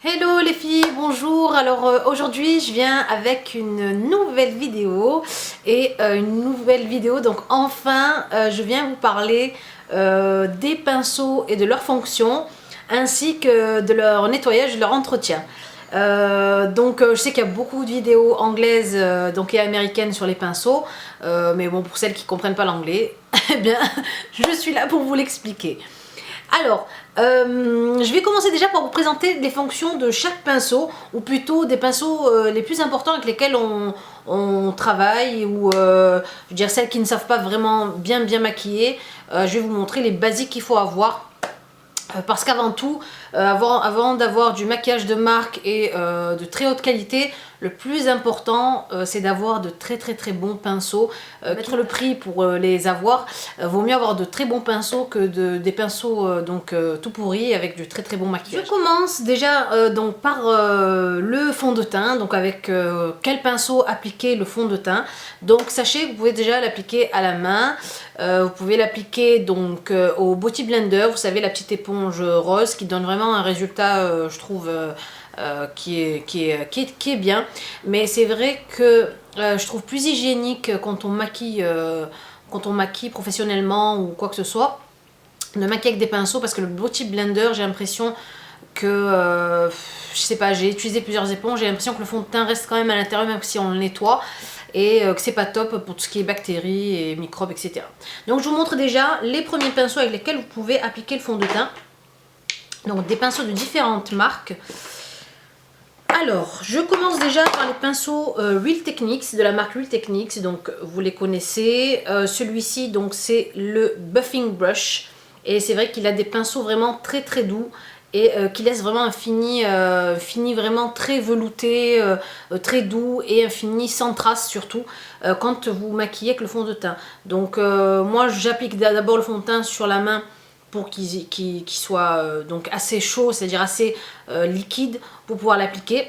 Hello les filles, bonjour. Alors aujourd'hui je viens avec une nouvelle vidéo donc enfin je viens vous parler des pinceaux et de leurs fonctions ainsi que de leur nettoyage et de leur entretien. Je sais qu'il y a beaucoup de vidéos anglaises et américaines sur les pinceaux, mais bon, pour celles qui ne comprennent pas l'anglais, eh bien je suis là pour vous l'expliquer. Alors, je vais commencer déjà par vous présenter les fonctions de chaque pinceau, ou plutôt des pinceaux les plus importants avec lesquels on travaille, ou je veux dire celles qui ne savent pas vraiment bien maquiller. Je vais vous montrer les basiques qu'il faut avoir. Parce qu'avant tout, avant d'avoir du maquillage de marque et de très haute qualité, le plus important c'est d'avoir de très bons pinceaux. Mettre le prix pour les avoir, vaut mieux avoir de très bons pinceaux que des pinceaux tout pourris avec du très bon maquillage. Je commence déjà par le fond de teint, donc avec quel pinceau appliquer le fond de teint. Donc sachez que vous pouvez déjà l'appliquer à la main, vous pouvez l'appliquer donc au Beauty Blender, vous savez, la petite éponge rose qui donne vraiment un résultat je trouve qui est bien, mais c'est vrai que je trouve plus hygiénique quand on maquille professionnellement ou quoi que ce soit, de maquiller avec des pinceaux, parce que le Beauty Blender, j'ai l'impression que je sais pas, j'ai utilisé plusieurs éponges, j'ai l'impression que le fond de teint reste quand même à l'intérieur même si on le nettoie, et que c'est pas top pour tout ce qui est bactéries et microbes, etc. Donc je vous montre déjà les premiers pinceaux avec lesquels vous pouvez appliquer le fond de teint. Donc des pinceaux de différentes marques. Alors, je commence déjà par les pinceaux Real Techniques, de la marque Real Techniques, donc vous les connaissez. Celui-ci, donc c'est le Buffing Brush, et c'est vrai qu'il a des pinceaux vraiment très doux, et qui laisse vraiment un fini vraiment très velouté, très doux, et un fini sans trace surtout quand vous maquillez avec le fond de teint. Donc moi j'applique d'abord le fond de teint sur la main pour qu'il soit donc assez chaud, c'est-à-dire assez liquide pour pouvoir l'appliquer.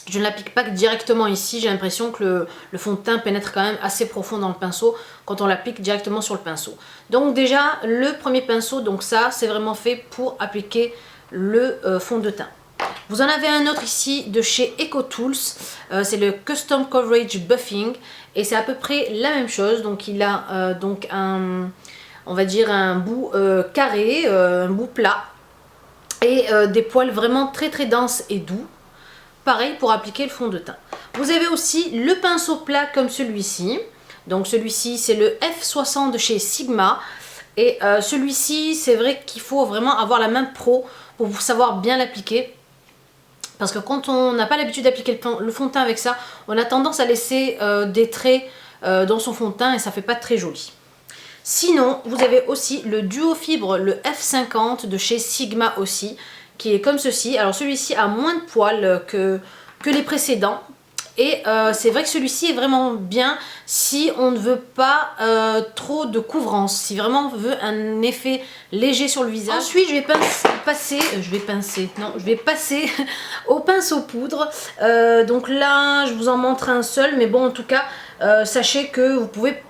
Je ne l'applique pas directement ici, j'ai l'impression que le fond de teint pénètre quand même assez profond dans le pinceau quand on l'applique directement sur le pinceau. Donc déjà, le premier pinceau, donc ça, c'est vraiment fait pour appliquer le fond de teint. Vous en avez un autre ici de chez EcoTools, c'est le Custom Coverage Buffing, et c'est à peu près la même chose. Donc il a on va dire un bout carré, un bout plat, et des poils vraiment très denses et doux. Pareil pour appliquer le fond de teint. Vous avez aussi le pinceau plat comme celui-ci. Donc celui-ci c'est le F60 de chez Sigma. Et celui-ci, c'est vrai qu'il faut vraiment avoir la main pro pour savoir bien l'appliquer. Parce que quand on n'a pas l'habitude d'appliquer le fond de teint avec ça, on a tendance à laisser des traits dans son fond de teint et ça fait pas très joli. Sinon, vous avez aussi le duo fibre, le F50 de chez Sigma aussi, qui est comme ceci. Alors celui-ci a moins de poils que les précédents. Et c'est vrai que celui-ci est vraiment bien si on ne veut pas trop de couvrance, si vraiment on veut un effet léger sur le visage. Ensuite, je vais passer au pinceau poudre. Donc là, je vous en montre un seul, mais bon, en tout cas, sachez que vous pouvez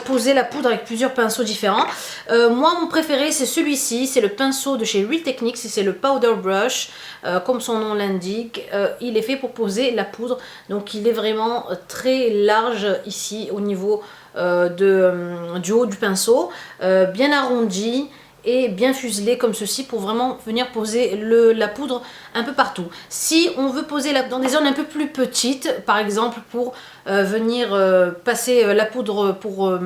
poser la poudre avec plusieurs pinceaux différents. Moi mon préféré c'est celui-ci, c'est le pinceau de chez Real Techniques, c'est le Powder Brush, comme son nom l'indique, il est fait pour poser la poudre, donc il est vraiment très large ici au niveau du haut du pinceau, bien arrondi et bien fuselé comme ceci pour vraiment venir poser la poudre un peu partout. Si on veut poser dans des zones un peu plus petites, par exemple pour venir passer la poudre pour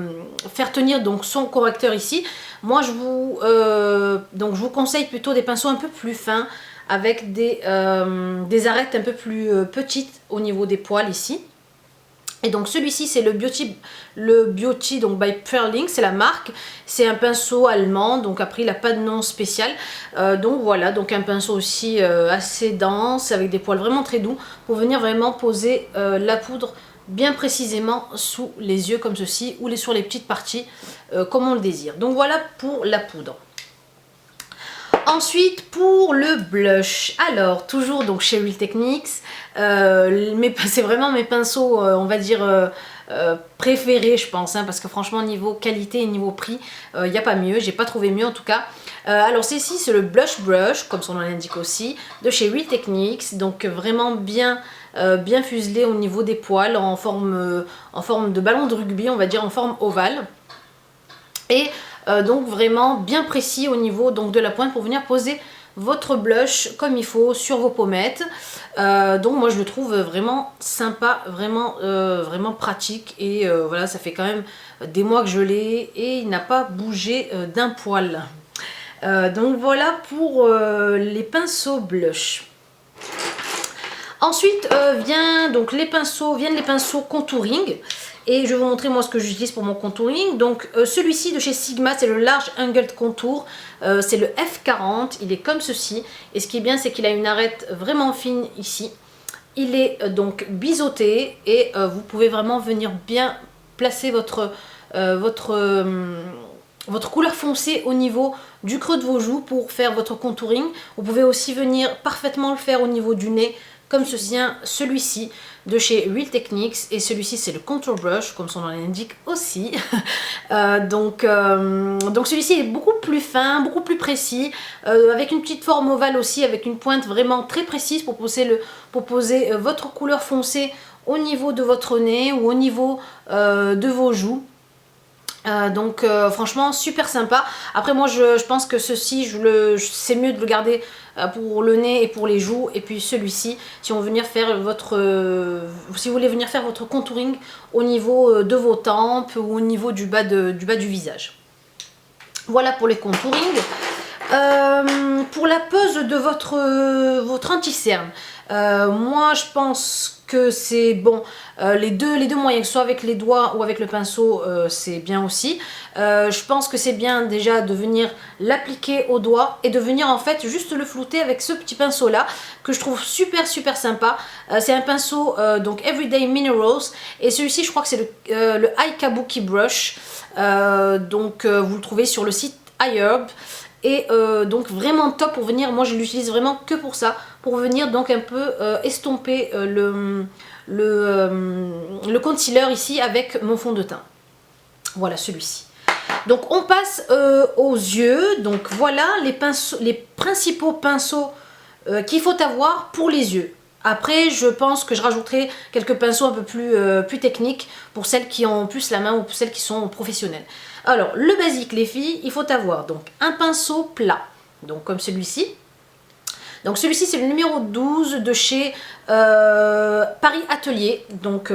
faire tenir donc son correcteur ici, moi je vous conseille plutôt des pinceaux un peu plus fins avec des arêtes un peu plus petites au niveau des poils ici. Et donc celui-ci c'est le Beauty donc by Perling, c'est la marque, c'est un pinceau allemand, donc après il n'a pas de nom spécial, donc voilà, donc un pinceau aussi assez dense avec des poils vraiment très doux pour venir vraiment poser la poudre bien précisément sous les yeux comme ceci, ou sur les petites parties comme on le désire. Donc voilà pour la poudre. Ensuite pour le blush, alors toujours donc chez Real Techniques, c'est vraiment mes pinceaux on va dire préféré, je pense, hein, parce que franchement niveau qualité et niveau prix, il n'y a pas mieux, j'ai pas trouvé mieux en tout cas. Alors ceci c'est le Blush Brush, comme son nom l'indique aussi, de chez Real Techniques, donc vraiment bien fuselé au niveau des poils, en forme de ballon de rugby, on va dire en forme ovale. Et donc vraiment bien précis au niveau donc, de la pointe pour venir poser votre blush comme il faut sur vos pommettes. Donc moi je le trouve vraiment sympa, vraiment pratique, et voilà, ça fait quand même des mois que je l'ai et il n'a pas bougé d'un poil. Donc voilà pour les pinceaux blush. Ensuite viennent les pinceaux contouring. Et je vais vous montrer moi ce que j'utilise pour mon contouring. Donc celui-ci de chez Sigma, c'est le Large Angled Contour. C'est le F40, il est comme ceci. Et ce qui est bien, c'est qu'il a une arête vraiment fine ici. Il est donc biseauté et vous pouvez vraiment venir bien placer votre couleur foncée au niveau du creux de vos joues pour faire votre contouring. Vous pouvez aussi venir parfaitement le faire au niveau du nez, comme ceci, celui-ci de chez Real Techniques, et celui-ci c'est le Contour Brush, comme son nom l'indique aussi. Donc celui-ci est beaucoup plus fin, beaucoup plus précis, avec une petite forme ovale aussi, avec une pointe vraiment très précise pour poser votre couleur foncée au niveau de votre nez ou au niveau de vos joues. Franchement super sympa. Après moi je pense que ceci c'est mieux de le garder pour le nez et pour les joues, et puis celui-ci si vous voulez venir faire votre contouring au niveau de vos tempes ou au niveau du bas du visage. Voilà pour les contourings. Pour la pose de votre anti-cerne, moi je pense que c'est bon, les deux moyens, que ce soit avec les doigts ou avec le pinceau, c'est bien aussi. Je pense que c'est bien déjà de venir l'appliquer au doigt et de venir en fait juste le flouter avec ce petit pinceau là que je trouve super sympa. C'est un pinceau donc Everyday Minerals, et celui-ci je crois que c'est le Ai Kabuki Brush. Vous le trouvez sur le site iHerb. Et donc vraiment top pour venir, moi je l'utilise vraiment que pour ça, pour venir donc un peu estomper le concealer ici avec mon fond de teint. Voilà celui-ci. Donc on passe aux yeux. Donc voilà les principaux pinceaux qu'il faut avoir pour les yeux. Après je pense que je rajouterai quelques pinceaux un peu plus techniques pour celles qui ont plus la main ou pour celles qui sont professionnelles. Alors le basique les filles, il faut avoir donc un pinceau plat, donc comme celui-ci. Donc celui-ci c'est le numéro 12 de chez Paris Atelier, donc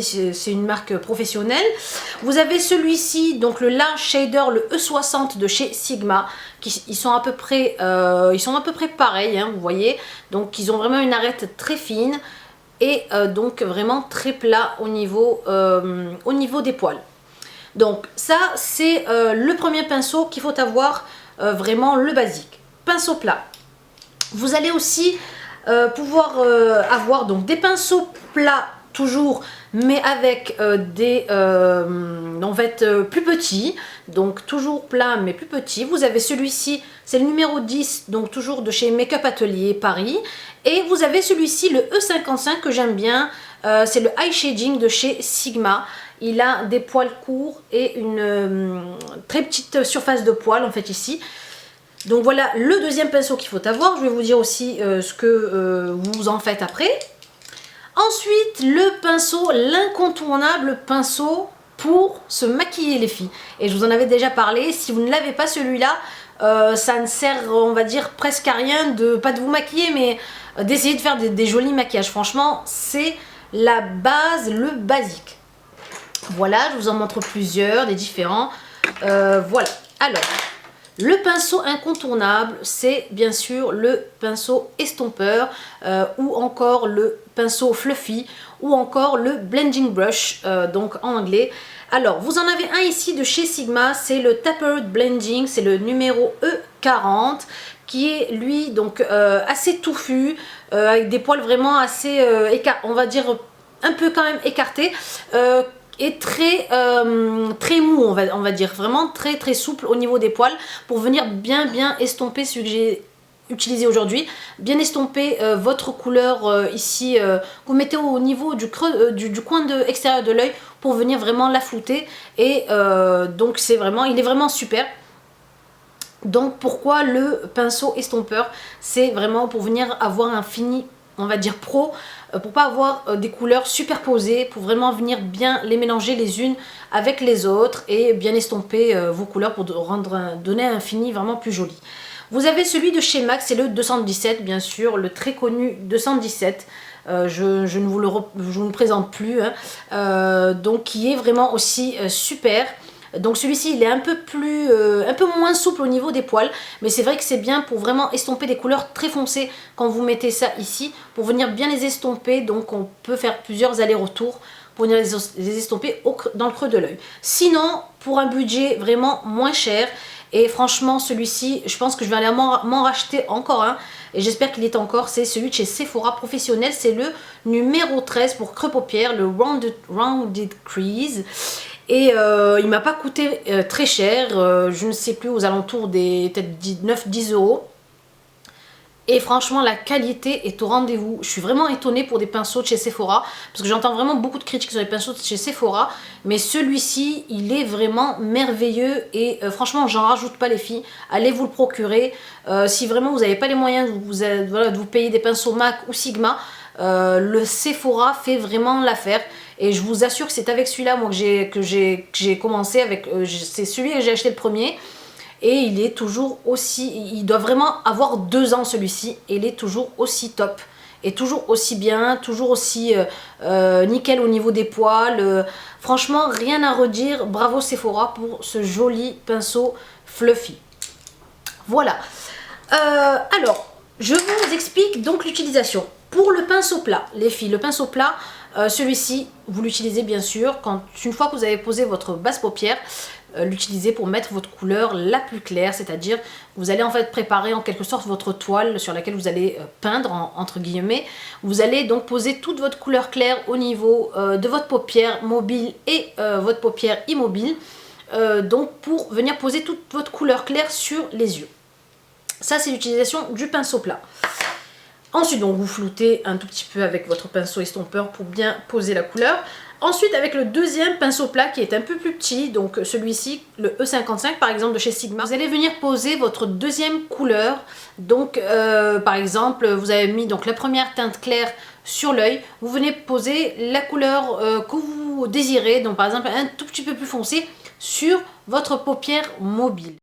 c'est une marque professionnelle. Vous avez celui-ci, donc le Large Shader, le E60 de chez Sigma, ils sont à peu près pareils, hein, vous voyez. Donc ils ont vraiment une arête très fine et donc vraiment très plat au niveau des poils. Donc ça c'est le premier pinceau qu'il faut avoir, vraiment le basique, pinceau plat. Vous allez aussi pouvoir avoir donc des pinceaux plats toujours, mais avec en fait plus petits, donc toujours plat mais plus petit. Vous avez celui-ci, c'est le numéro 10, donc toujours de chez Make Up Atelier Paris. Et vous avez celui-ci, le E55 que j'aime bien, c'est le Eye Shading de chez Sigma. Il a des poils courts et une très petite surface de poils en fait ici. Donc voilà le deuxième pinceau qu'il faut avoir. Je vais vous dire aussi ce que vous en faites après. Ensuite le pinceau, l'incontournable pinceau pour se maquiller les filles. Et je vous en avais déjà parlé, si vous ne l'avez pas celui-là, ça ne sert on va dire presque à rien, pas de vous maquiller, mais d'essayer de faire des jolis maquillages. Franchement c'est la base, le basique. Voilà, je vous en montre plusieurs, des différents. Voilà, alors, le pinceau incontournable, c'est bien sûr le pinceau estompeur, ou encore le pinceau fluffy, ou encore le blending brush, donc en anglais. Alors, vous en avez un ici de chez Sigma, c'est le Tapered Blending, c'est le numéro E40, qui est lui donc assez touffu, avec des poils vraiment assez, on va dire, un peu quand même écartés, et très mou, on va dire, vraiment très souple au niveau des poils, pour venir bien estomper celui que j'ai utiliser aujourd'hui. Bien estomper votre couleur ici, vous mettez au niveau du creux, du coin extérieur de l'œil pour venir vraiment la flouter. Et donc c'est vraiment, il est vraiment super. Donc pourquoi le pinceau estompeur? C'est vraiment pour venir avoir un fini, on va dire pro, pour pas avoir des couleurs superposées, pour vraiment venir bien les mélanger les unes avec les autres et bien estomper vos couleurs pour donner un fini vraiment plus joli. Vous avez celui de chez MAC, c'est le 217 bien sûr, le très connu 217. Je ne vous le présente plus, hein. Donc qui est vraiment aussi super. Donc celui-ci il est un peu moins souple au niveau des poils, mais c'est vrai que c'est bien pour vraiment estomper des couleurs très foncées quand vous mettez ça ici, pour venir bien les estomper. Donc on peut faire plusieurs allers-retours pour venir les estomper dans le creux de l'œil. Sinon, pour un budget vraiment moins cher, et franchement celui-ci, je pense que je vais aller m'en racheter encore un, et j'espère qu'il est encore, c'est celui de chez Sephora Professionnel, c'est le numéro 13 pour creux paupières, le Rounded Crease. Et il m'a pas coûté très cher, je ne sais plus, aux alentours des peut-être 9-10 euros. Et franchement la qualité est au rendez-vous. Je suis vraiment étonnée pour des pinceaux de chez Sephora, parce que j'entends vraiment beaucoup de critiques sur les pinceaux de chez Sephora, mais celui-ci il est vraiment merveilleux. Et franchement j'en rajoute pas les filles, allez vous le procurer. Si vraiment vous n'avez pas les moyens de vous payer des pinceaux MAC ou Sigma, le Sephora fait vraiment l'affaire. Et je vous assure que c'est avec celui-là moi que j'ai commencé avec, c'est celui que j'ai acheté le premier. Et il est toujours aussi, il doit vraiment avoir 2 ans celui-ci, et il est toujours aussi top. Et toujours aussi bien, toujours aussi nickel au niveau des poils. Franchement, rien à redire. Bravo Sephora pour ce joli pinceau fluffy. Voilà. Alors, je vous explique donc l'utilisation. Pour le pinceau plat, les filles, le pinceau plat, celui-ci, vous l'utilisez bien sûr une fois que vous avez posé votre basse paupière, l'utiliser pour mettre votre couleur la plus claire, c'est-à-dire vous allez en fait préparer en quelque sorte votre toile sur laquelle vous allez peindre entre guillemets. Vous allez donc poser toute votre couleur claire au niveau de votre paupière mobile et votre paupière immobile, donc pour venir poser toute votre couleur claire sur les yeux. Ça c'est l'utilisation du pinceau plat. Ensuite donc vous floutez un tout petit peu avec votre pinceau estompeur pour bien poser la couleur. Ensuite avec le deuxième pinceau plat qui est un peu plus petit, donc celui-ci, le E55 par exemple de chez Sigma, vous allez venir poser votre deuxième couleur. Donc par exemple vous avez mis donc la première teinte claire sur l'œil, vous venez poser la couleur que vous désirez, donc par exemple un tout petit peu plus foncé sur votre paupière mobile.